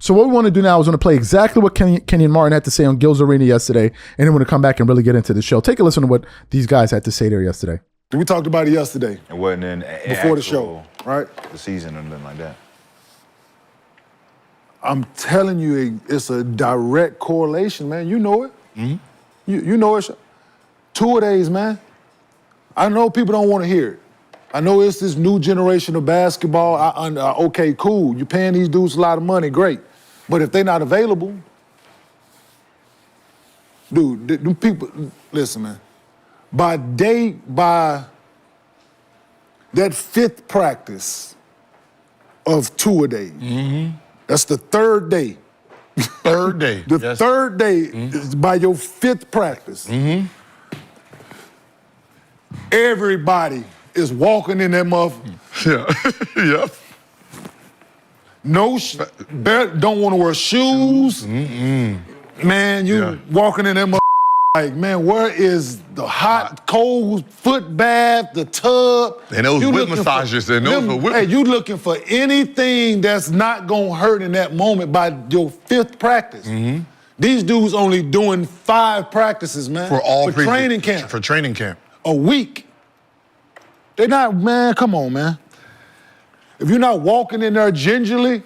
So what we want to do now is going to play exactly what Kenyon Martin had to say on Gil's Arena yesterday, and then we're going to come back and really get into the show. Take a listen to what these guys had to say there yesterday. We talked about it yesterday. It wasn't in before the show, right? The season or nothing like that. I'm telling you, it's a direct correlation, man. You know it. Mm-hmm. You know it. 2 days, man. I know people don't want to hear it. I know it's this new generation of basketball. Okay, cool. You're paying these dudes a lot of money, great. But if they're not available, dude, the people, listen, man. By that 5th practice of 2 days, that's the 3rd day. Third day. The 3rd day is by your 5th practice. Everybody is walking in that motherfucker. Yeah. Yep. No, don't want to wear shoes. Man, you walking in that motherfucker like, man, where is the hot, cold foot bath, the tub? And those whip massages. Hey, you looking for anything that's not going to hurt in that moment by your 5th practice. These dudes only doing 5 practices, man. For training camp. For training camp. A week. They're not, man, come on, man. If you're not walking in there gingerly,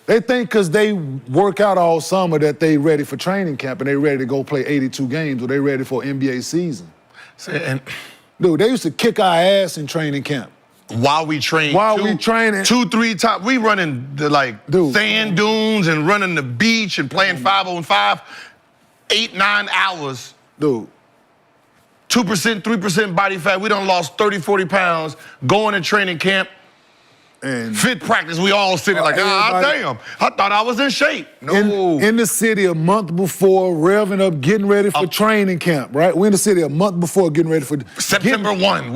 they think because they work out all summer that they ready for training camp and they ready to go play 82 games or they ready for NBA season. Dude, they used to kick our ass in training camp. While we training. 2-3 times. We running the sand dunes and running the beach and playing 5-on-5, 8-9 hours. Dude. 2%, 3% body fat. We done lost 30, 40 pounds going to training camp. And 5th practice, we all sitting like, damn, I thought I was in shape. No. In the city a month before, revving up, getting ready for training camp, right? We're in the city a month before getting ready for... September 1.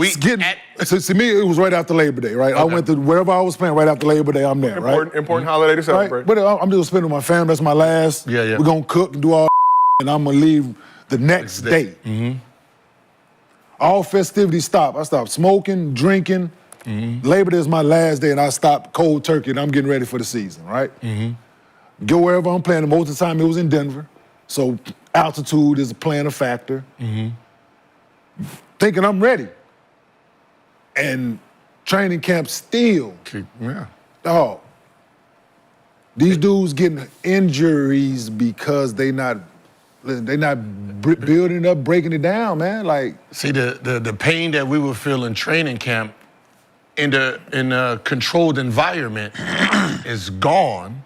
So to me, it was right after Labor Day, right? Okay. I went to wherever I was playing right after Labor Day, I'm there, right? Important holiday to celebrate. Right? But I'm just spending with my family. That's my last. Yeah. We're going to cook and do all and I'm going to leave the next day. All festivities stop. I stopped smoking, drinking. Labor Day is my last day, and I stopped cold turkey, and I'm getting ready for the season, right? Go wherever I'm playing. Most of the time, it was in Denver, so altitude is playing a factor. Thinking I'm ready, and training camp still. Dog, these dudes getting injuries because they not building it up, breaking it down, man. Like, see, the pain that we would feel in training camp in a controlled environment is gone.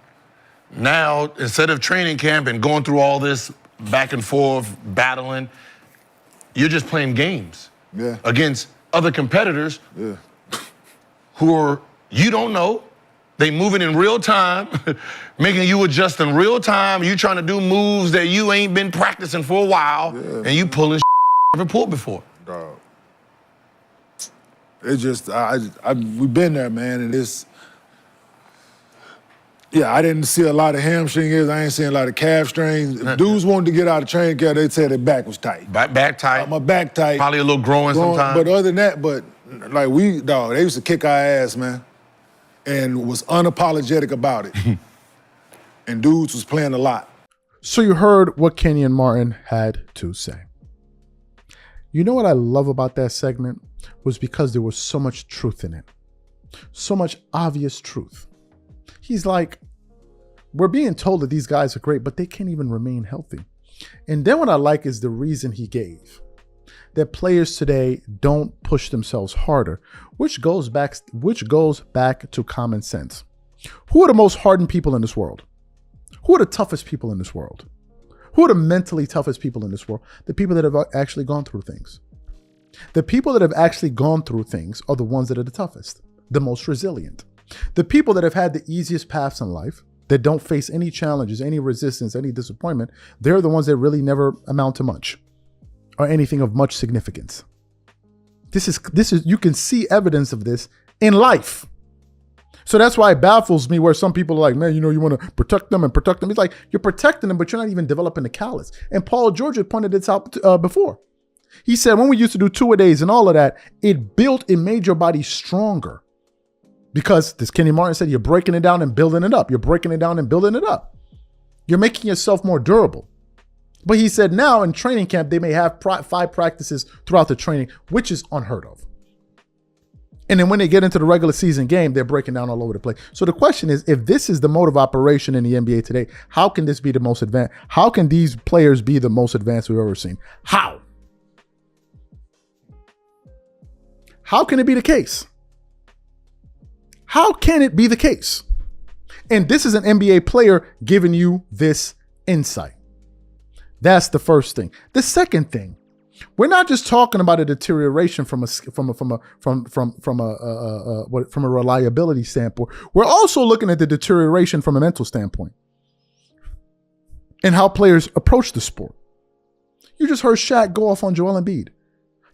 Now, instead of training camp and going through all this back and forth, battling, you're just playing games against other competitors who are, you don't know, they moving in real time, making you adjust in real time. You trying to do moves that you ain't been practicing for a while, and you pulling never pulled before. Dog. It's just, we've been there, man, and it's, I didn't see a lot of hamstring injuries. I ain't seen a lot of calf strains. If dudes wanted to get out of training camp, they'd say their back was tight. Back tight. My back tight. Probably a little growing sometimes. But other than that, they used to kick our ass, man, and was unapologetic about it. And dudes was playing a lot. So you heard what Kenyon Martin had to say. You know what I love about that segment was because there was so much truth in it. So much obvious truth. He's like, we're being told that these guys are great, but they can't even remain healthy. And then what I like is the reason he gave. That players today don't push themselves harder, which goes back to common sense. Who are the most hardened people in this world? Who are the toughest people in this world? Who are the mentally toughest people in this world? The people that have actually gone through things. The people that have actually gone through things are the ones that are the toughest, the most resilient. The people that have had the easiest paths in life, that don't face any challenges, any resistance, any disappointment, they're the ones that really never amount to much or anything of much significance. This is you can see evidence of this in life. So that's why it baffles me where some people are like, man, you want to protect them and protect them. It's like, you're protecting them, but you're not even developing the callus. And Paul George had pointed this out before. He said when we used to do 2-a-days and all of that, it made your body stronger. Because this Kenyon Martin said, you're breaking it down and building it up. You're breaking it down and building it up. You're making yourself more durable. But he said now in training camp, they may have 5 practices throughout the training, which is unheard of. And then when they get into the regular season game, they're breaking down all over the place. So the question is, if this is the mode of operation in the NBA today, how can this be the most advanced? How can these players be the most advanced we've ever seen? How? How can it be the case? How can it be the case? And this is an NBA player giving you this insight. That's the first thing. The second thing, we're not just talking about a deterioration from a reliability standpoint. We're also looking at the deterioration from a mental standpoint and how players approach the sport. You just heard Shaq go off on Joel Embiid.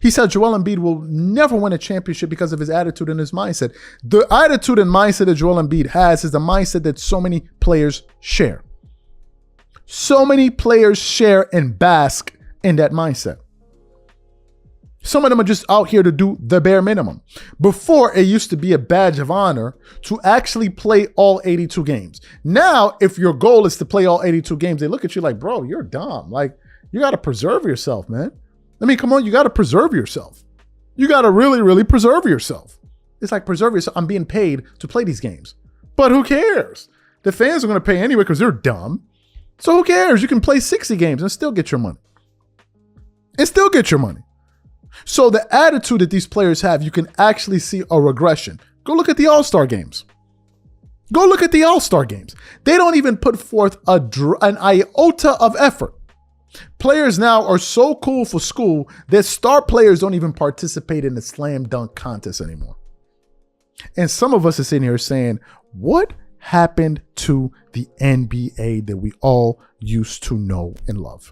He said Joel Embiid will never win a championship because of his attitude and his mindset. The attitude and mindset that Joel Embiid has is the mindset that so many players share. So many players share and bask in that mindset. Some of them are just out here to do the bare minimum. Before, it used to be a badge of honor to actually play all 82 games. Now, if your goal is to play all 82 games, they look at you like, bro, you're dumb. Like, you got to preserve yourself, man. I mean, come on, you got to preserve yourself. You got to really, really preserve yourself. It's like, preserve yourself. I'm being paid to play these games. But who cares? The fans are going to pay anyway because they're dumb. So who cares? You can play 60 games and still get your money. So the attitude that these players have, you can actually see a regression. Go look at the All-Star games. They don't even put forth an iota of effort. Players now are so cool for school that star players don't even participate in the slam dunk contest anymore. And some of us are sitting here saying, what happened to the NBA that we all used to know and love?